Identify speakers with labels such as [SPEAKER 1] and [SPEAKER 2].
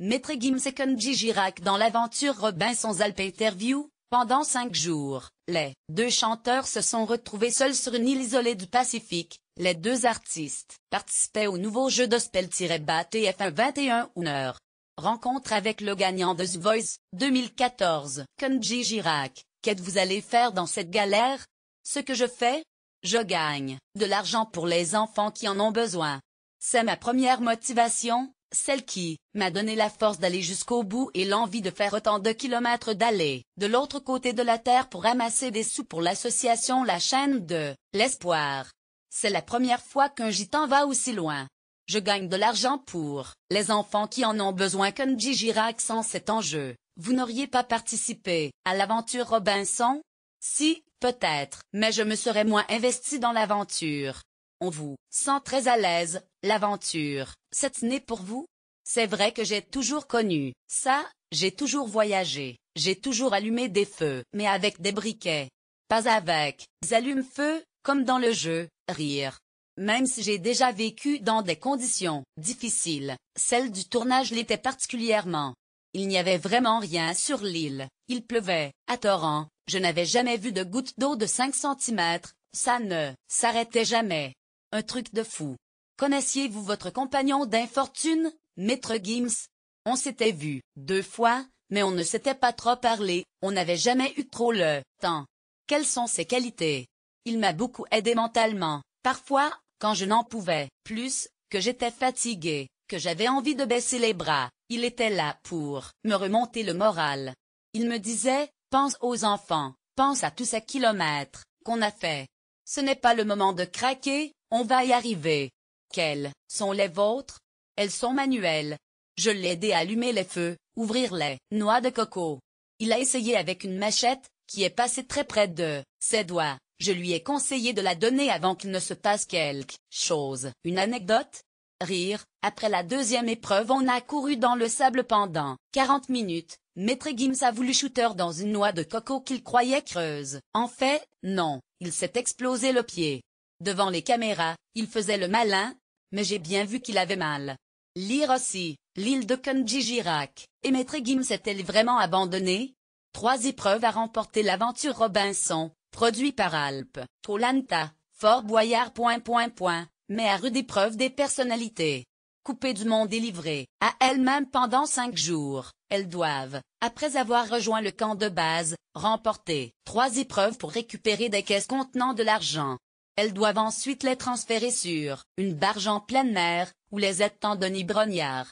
[SPEAKER 1] Maître Gims et Kenji Girac dans l'aventure Robinson's Alpes Interview. Pendant 5 jours, les deux chanteurs se sont retrouvés seuls sur une île isolée du Pacifique. Les deux artistes participaient au nouveau jeu de Spell-Bat TF1 21h. Rencontre avec le gagnant de The Voice 2014, Kenji Girac. Qu'êtes-vous allé faire dans cette galère? Ce que je fais? Je gagne de l'argent pour les enfants qui en ont besoin. C'est ma première motivation, celle qui m'a donné la force d'aller jusqu'au bout et l'envie de faire autant de kilomètres d'aller de l'autre côté de la terre pour ramasser des sous pour l'association La Chaîne de l'Espoir. C'est la première fois qu'un gitan va aussi loin. Je gagne de l'argent pour les enfants qui en ont besoin. Kenji Girac. Sans cet enjeu, vous n'auriez pas participé à l'aventure Robinson? Si, peut-être, mais je me serais moins investi dans l'aventure. On vous sent très à l'aise, l'aventure, c'est né pour vous? C'est vrai que j'ai toujours connu ça, j'ai toujours voyagé, j'ai toujours allumé des feux, mais avec des briquets. Pas avec des allume-feu, comme dans le jeu, rire. Même si j'ai déjà vécu dans des conditions difficiles, celle du tournage l'était particulièrement. Il n'y avait vraiment rien sur l'île, il pleuvait, à torrent, je n'avais jamais vu de goutte d'eau de 5 cm, ça ne s'arrêtait jamais. Un truc de fou. Connaissiez-vous votre compagnon d'infortune, Maître Gims? On s'était vu 2 fois, mais on ne s'était pas trop parlé, on n'avait jamais eu trop le temps. Quelles sont ses qualités? Il m'a beaucoup aidé mentalement, parfois, quand je n'en pouvais plus, que j'étais fatigué, que j'avais envie de baisser les bras, il était là pour me remonter le moral. Il me disait, pense aux enfants, pense à tous ces kilomètres qu'on a fait. Ce n'est pas le moment de craquer, on va y arriver. Quelles sont les vôtres? Elles sont manuelles. Je l'ai aidé à allumer les feux, ouvrir les noix de coco. Il a essayé avec une machette, qui est passée très près de ses doigts. Je lui ai conseillé de la donner avant qu'il ne se passe quelque chose. Une anecdote? Rire. Après la deuxième épreuve, on a couru dans le sable pendant 40 minutes. Maître Gims a voulu shooter dans une noix de coco qu'il croyait creuse. En fait, non, il s'est explosé le pied. Devant les caméras, il faisait le malin, mais j'ai bien vu qu'il avait mal. Lire aussi, l'île de Kenji Girac, et Maître Gims est-elle vraiment abandonnée? 3 épreuves à remporter l'aventure Robinson, produit par Alpes, Koh-Lanta, Fort Boyard. Mais à rude épreuve des personnalités. Coupées du monde et livrées à elles-mêmes pendant 5 jours, elles doivent, après avoir rejoint le camp de base, remporter 3 épreuves pour récupérer des caisses contenant de l'argent. Elles doivent ensuite les transférer sur une barge en pleine mer, où les est Denis Brognard.